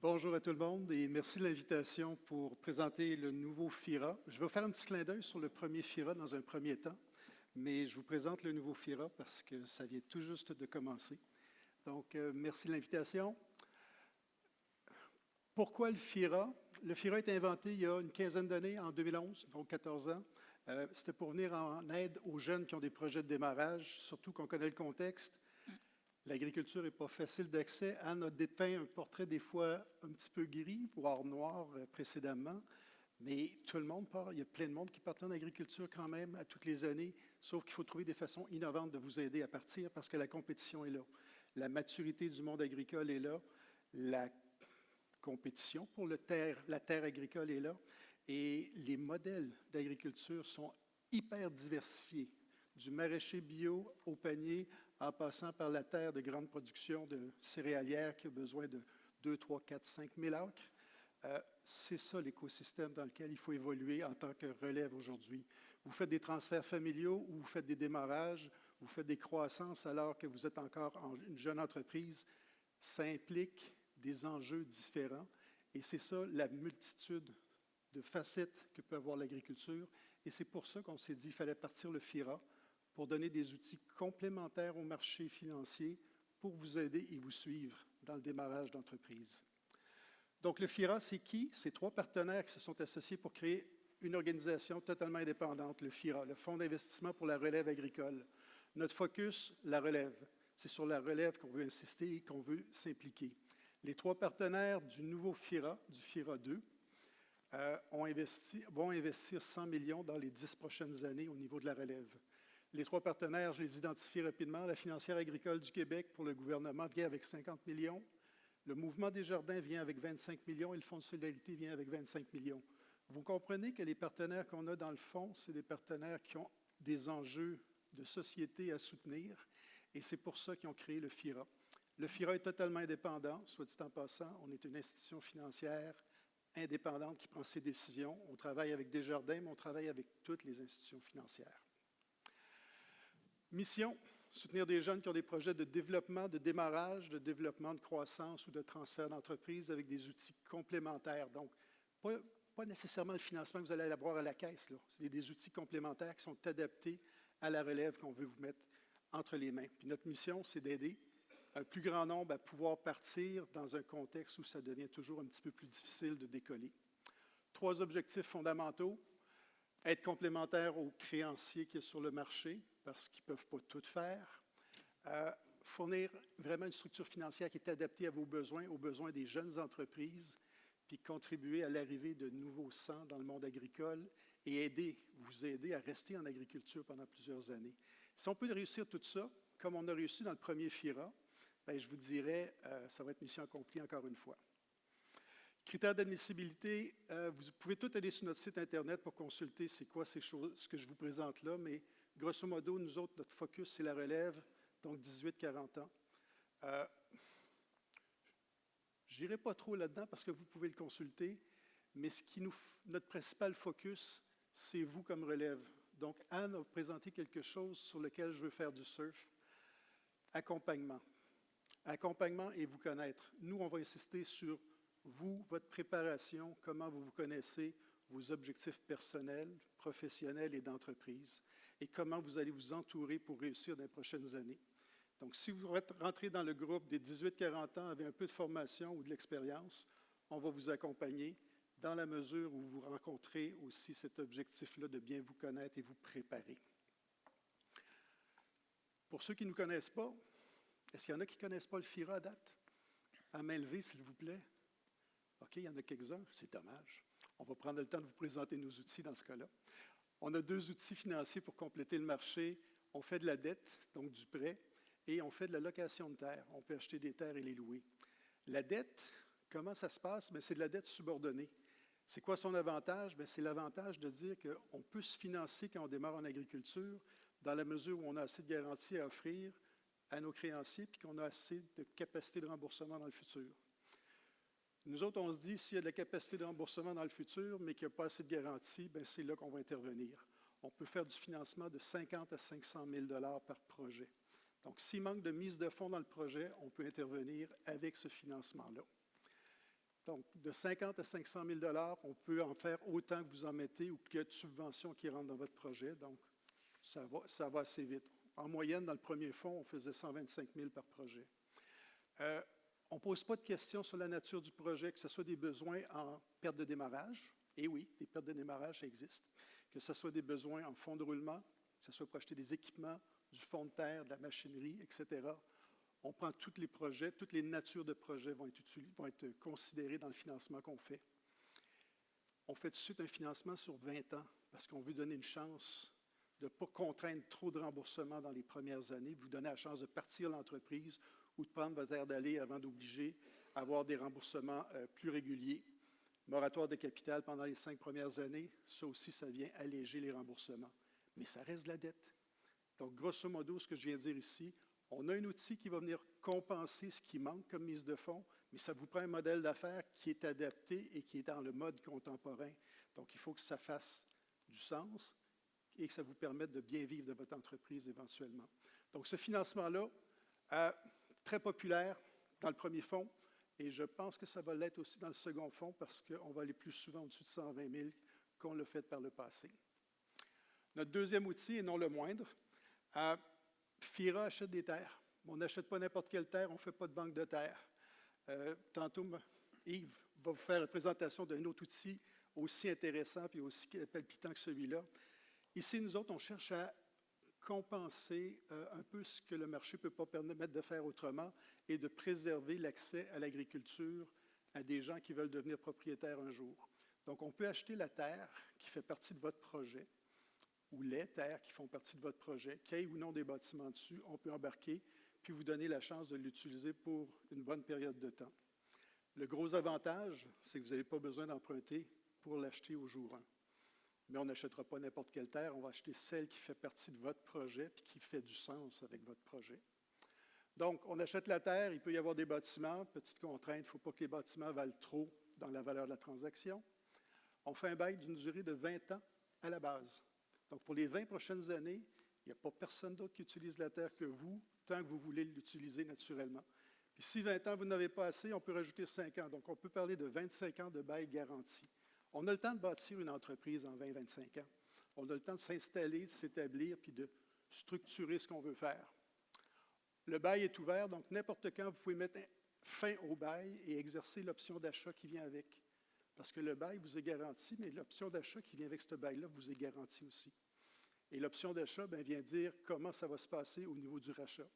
Bonjour à tout le monde et merci de l'invitation pour présenter le nouveau FIRA. Je vais vous faire un petit clin d'œil sur le premier FIRA dans un premier temps, mais je vous présente le nouveau FIRA parce que ça vient tout juste de commencer. Donc, merci de l'invitation. Pourquoi le FIRA? Le FIRA a été inventé il y a une quinzaine d'années, en 2011, donc 14 ans. C'était pour venir en aide aux jeunes qui ont des projets de démarrage, surtout qu'on connaît le contexte. L'agriculture n'est pas facile d'accès. Anne a dépeint un portrait des fois un petit peu gris, voire noir précédemment, mais tout le monde part. Il y a plein de monde qui part en agriculture quand même à toutes les années, sauf qu'il faut trouver des façons innovantes de vous aider à partir parce que la compétition est là. La maturité du monde agricole est là. La compétition pour la terre agricole est là. Et les modèles d'agriculture sont hyper diversifiés, du maraîcher bio au panier, en passant par la terre de grande production de céréalières qui a besoin de 2, 3, 4, 5 000 acres. C'est ça l'écosystème dans lequel il faut évoluer en tant que relève aujourd'hui. Vous faites des transferts familiaux ou vous faites des démarrages, vous faites des croissances alors que vous êtes encore une jeune entreprise. Ça implique des enjeux différents et c'est ça la multitude de facettes que peut avoir l'agriculture. Et c'est pour ça qu'on s'est dit qu'il fallait partir le FIRA pour donner des outils complémentaires au marché financier pour vous aider et vous suivre dans le démarrage d'entreprise. Donc, le FIRA, c'est qui? C'est 3 partenaires qui se sont associés pour créer une organisation totalement indépendante, le FIRA, le Fonds d'investissement pour la relève agricole. Notre focus, la relève. C'est sur la relève qu'on veut insister et qu'on veut s'impliquer. Les 3 partenaires du nouveau FIRA, du FIRA 2, vont investir 100 millions dans les 10 prochaines années au niveau de la relève. Les 3 partenaires, je les identifie rapidement. La Financière agricole du Québec pour le gouvernement vient avec 50 millions. Le Mouvement des jardins vient avec 25 millions et le Fonds de solidarité vient avec 25 millions. Vous comprenez que les partenaires qu'on a dans le fonds, c'est des partenaires qui ont des enjeux de société à soutenir et c'est pour ça qu'ils ont créé le FIRA. Le FIRA est totalement indépendant, soit dit en passant. On est une institution financière indépendante qui prend ses décisions. On travaille avec Desjardins, mais on travaille avec toutes les institutions financières. Mission, soutenir des jeunes qui ont des projets de développement, de démarrage, de développement de croissance ou de transfert d'entreprise avec des outils complémentaires. Donc, pas nécessairement le financement que vous allez avoir à la caisse. C'est des outils complémentaires qui sont adaptés à la relève qu'on veut vous mettre entre les mains. Puis notre mission, c'est d'aider un plus grand nombre à pouvoir partir dans un contexte où ça devient toujours un petit peu plus difficile de décoller. 3 objectifs fondamentaux. Être complémentaire aux créanciers qu'il y a sur le marché, parce qu'ils ne peuvent pas tout faire. Fournir vraiment une structure financière qui est adaptée à vos besoins, aux besoins des jeunes entreprises, puis contribuer à l'arrivée de nouveaux sangs dans le monde agricole et vous aider à rester en agriculture pendant plusieurs années. Si on peut réussir tout ça, comme on a réussi dans le premier FIRA, bien, je vous dirais, ça va être mission accomplie encore une fois. Critères d'admissibilité, vous pouvez tout aller sur notre site Internet pour consulter c'est quoi ces choses, ce que je vous présente là, mais grosso modo, nous autres, notre focus, c'est la relève, donc 18-40 ans. Je n'irai pas trop là-dedans parce que vous pouvez le consulter, mais notre principal focus, c'est vous comme relève. Donc, Anne a présenté quelque chose sur lequel je veux faire du surf. Accompagnement. Accompagnement et vous connaître. Nous, on va insister sur vous, votre préparation, comment vous vous connaissez, vos objectifs personnels, professionnels et d'entreprise, et comment vous allez vous entourer pour réussir dans les prochaines années. Donc, si vous rentrez dans le groupe des 18-40 ans avec un peu de formation ou de l'expérience, on va vous accompagner dans la mesure où vous rencontrez aussi cet objectif-là de bien vous connaître et vous préparer. Pour ceux qui ne nous connaissent pas, est-ce qu'il y en a qui ne connaissent pas le FIRA à date? À main levée, s'il vous plaît. OK, il y en a quelques-uns, c'est dommage. On va prendre le temps de vous présenter nos outils dans ce cas-là. On a 2 outils financiers pour compléter le marché. On fait de la dette, donc du prêt, et on fait de la location de terre. On peut acheter des terres et les louer. La dette, comment ça se passe? C'est de la dette subordonnée. C'est quoi son avantage? C'est l'avantage de dire qu'on peut se financer quand on démarre en agriculture dans la mesure où on a assez de garanties à offrir à nos créanciers puis qu'on a assez de capacité de remboursement dans le futur. Nous autres, on se dit, s'il y a de la capacité de remboursement dans le futur, mais qu'il n'y a pas assez de garantie, c'est là qu'on va intervenir. On peut faire du financement de 50 à 500 000 $ par projet. Donc, s'il manque de mise de fonds dans le projet, on peut intervenir avec ce financement-là. Donc, de 50 à 500 000 $, on peut en faire autant que vous en mettez ou qu'il y a de subventions qui rentrent dans votre projet. Donc, ça va assez vite. En moyenne, dans le premier fonds, on faisait 125 000 par projet. On ne pose pas de questions sur la nature du projet, que ce soit des besoins en perte de démarrage. Et oui, des pertes de démarrage, ça existe. Que ce soit des besoins en fonds de roulement, que ce soit pour acheter des équipements, du fond de terre, de la machinerie, etc. On prend tous les projets, toutes les natures de projets vont être considérées dans le financement qu'on fait. On fait tout de suite un financement sur 20 ans parce qu'on veut donner une chance de ne pas contraindre trop de remboursements dans les premières années, vous donner la chance de partir l'entreprise ou de prendre votre air d'aller avant d'obliger à avoir des remboursements plus réguliers. Moratoire de capital pendant les 5 premières années, ça aussi, ça vient alléger les remboursements. Mais ça reste de la dette. Donc, grosso modo, ce que je viens de dire ici, on a un outil qui va venir compenser ce qui manque comme mise de fonds, mais ça vous prend un modèle d'affaires qui est adapté et qui est dans le mode contemporain. Donc, il faut que ça fasse du sens et que ça vous permette de bien vivre de votre entreprise éventuellement. Donc, ce financement-là, très populaire dans le premier fonds, et je pense que ça va l'être aussi dans le second fonds parce qu'on va aller plus souvent au-dessus de 120 000 qu'on l'a fait par le passé. Notre deuxième outil, et non le moindre, FIRA achète des terres. On n'achète pas n'importe quelle terre, on ne fait pas de banque de terre. Tantôt, Yves va vous faire la présentation d'un autre outil aussi intéressant et aussi palpitant que celui-là. Ici, nous autres, on cherche à compenser un peu ce que le marché ne peut pas permettre de faire autrement et de préserver l'accès à l'agriculture à des gens qui veulent devenir propriétaires un jour. Donc, on peut acheter la terre qui fait partie de votre projet ou les terres qui font partie de votre projet, qu'il y ait ou non des bâtiments dessus, on peut embarquer puis vous donner la chance de l'utiliser pour une bonne période de temps. Le gros avantage, c'est que vous n'avez pas besoin d'emprunter pour l'acheter au jour 1. Mais on n'achètera pas n'importe quelle terre, on va acheter celle qui fait partie de votre projet et qui fait du sens avec votre projet. Donc, on achète la terre, il peut y avoir des bâtiments. Petite contrainte, il ne faut pas que les bâtiments valent trop dans la valeur de la transaction. On fait un bail d'une durée de 20 ans à la base. Donc, pour les 20 prochaines années, il n'y a pas personne d'autre qui utilise la terre que vous, tant que vous voulez l'utiliser naturellement. Puis si 20 ans, vous n'avez pas assez, on peut rajouter 5 ans. Donc, on peut parler de 25 ans de bail garanti. On a le temps de bâtir une entreprise en 20-25 ans. On a le temps de s'installer, de s'établir, puis de structurer ce qu'on veut faire. Le bail est ouvert, donc n'importe quand, vous pouvez mettre fin au bail et exercer l'option d'achat qui vient avec. Parce que le bail vous est garanti, mais l'option d'achat qui vient avec ce bail-là vous est garantie aussi. Et l'option d'achat vient dire comment ça va se passer au niveau du rachat.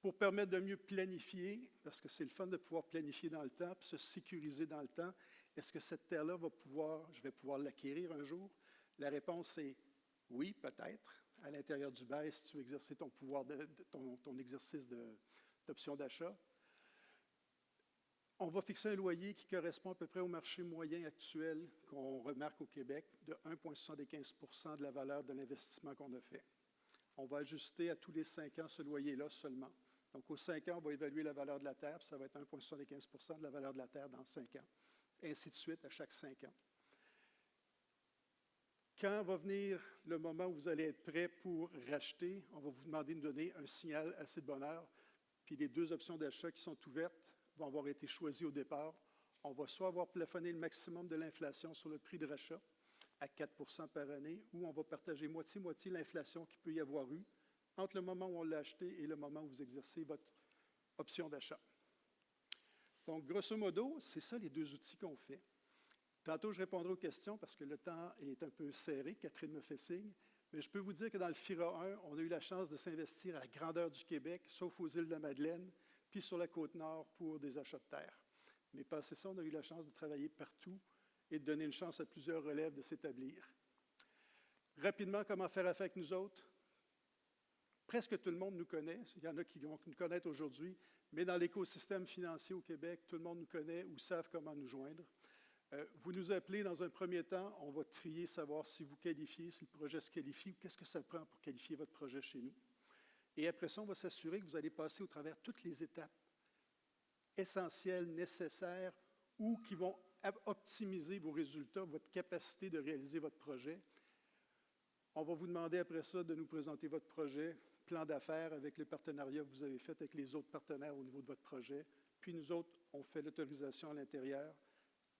Pour permettre de mieux planifier, parce que c'est le fun de pouvoir planifier dans le temps, puis se sécuriser dans le temps, est-ce que cette terre-là je vais pouvoir l'acquérir un jour? La réponse est oui, peut-être, à l'intérieur du bail, si tu veux exercer ton pouvoir, ton exercice d'option d'achat. On va fixer un loyer qui correspond à peu près au marché moyen actuel qu'on remarque au Québec, de 1,75 % de la valeur de l'investissement qu'on a fait. On va ajuster à tous les 5 ans ce loyer-là seulement. Donc, aux 5 ans, on va évaluer la valeur de la terre, puis ça va être 1,75 % de la valeur de la terre dans 5 ans. Et ainsi de suite à chaque 5 ans. Quand va venir le moment où vous allez être prêt pour racheter, on va vous demander de nous donner un signal assez de bonne heure, puis les 2 options d'achat qui sont ouvertes vont avoir été choisies au départ. On va soit avoir plafonné le maximum de l'inflation sur le prix de rachat à 4 % par année, ou on va partager moitié-moitié l'inflation qu'il peut y avoir eu entre le moment où on l'a acheté et le moment où vous exercez votre option d'achat. Donc, grosso modo, c'est ça les 2 outils qu'on fait. Tantôt, je répondrai aux questions parce que le temps est un peu serré. Catherine me fait signe. Mais je peux vous dire que dans le FIRA 1, on a eu la chance de s'investir à la grandeur du Québec, sauf aux îles de la Madeleine, puis sur la Côte-Nord pour des achats de terre. Mais passé ça, on a eu la chance de travailler partout et de donner une chance à plusieurs relèves de s'établir. Rapidement, comment faire affaire avec nous autres? Presque tout le monde nous connaît. Il y en a qui vont nous connaître aujourd'hui, mais dans l'écosystème financier au Québec, tout le monde nous connaît ou savent comment nous joindre. Vous nous appelez dans un premier temps, on va trier, savoir si vous qualifiez, si le projet se qualifie ou qu'est-ce que ça prend pour qualifier votre projet chez nous. Et après ça, on va s'assurer que vous allez passer au travers toutes les étapes essentielles, nécessaires ou qui vont optimiser vos résultats, votre capacité de réaliser votre projet. On va vous demander après ça de nous présenter votre projet, plan d'affaires avec le partenariat que vous avez fait avec les autres partenaires au niveau de votre projet, Puis nous autres, on fait l'autorisation à l'intérieur.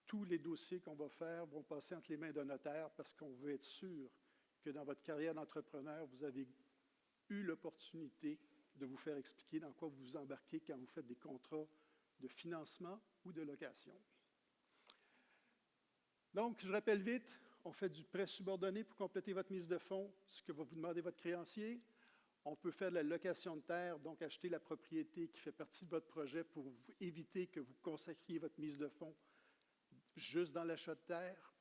Tous les dossiers qu'on va faire vont passer entre les mains d'un notaire parce qu'on veut être sûr que dans votre carrière d'entrepreneur, vous avez eu l'opportunité de vous faire expliquer dans quoi vous vous embarquez quand vous faites des contrats de financement ou de location. Donc, je rappelle vite, on fait du prêt subordonné pour compléter votre mise de fonds, ce que va vous demander votre créancier. On peut faire de la location de terre, donc acheter la propriété qui fait partie de votre projet pour éviter que vous consacriez votre mise de fonds juste dans l'achat de terre,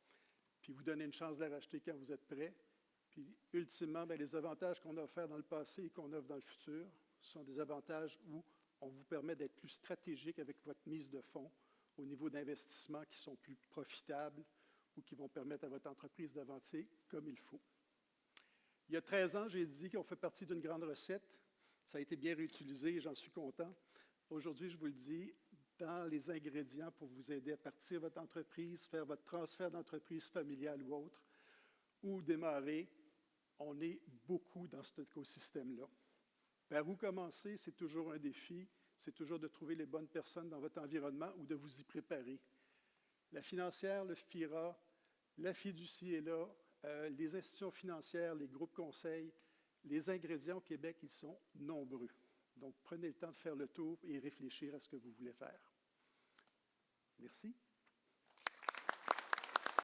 puis vous donner une chance de la racheter quand vous êtes prêt. Puis, ultimement, bien, les avantages qu'on a offerts dans le passé et qu'on offre dans le futur sont des avantages où on vous permet d'être plus stratégique avec votre mise de fonds au niveau d'investissements qui sont plus profitables ou qui vont permettre à votre entreprise d'avancer comme il faut. Il y a 13 ans, j'ai dit qu'on fait partie d'une grande recette. Ça a été bien réutilisé et j'en suis content. Aujourd'hui, je vous le dis, dans les ingrédients pour vous aider à partir votre entreprise, faire votre transfert d'entreprise familiale ou autre, ou démarrer, on est beaucoup dans cet écosystème-là. Par où commencer, c'est toujours un défi. C'est toujours de trouver les bonnes personnes dans votre environnement ou de vous y préparer. La financière, le FIRA, la fiducie est là, les institutions financières, les groupes conseils, les ingrédients au Québec, ils sont nombreux. Donc, prenez le temps de faire le tour et réfléchir à ce que vous voulez faire. Merci.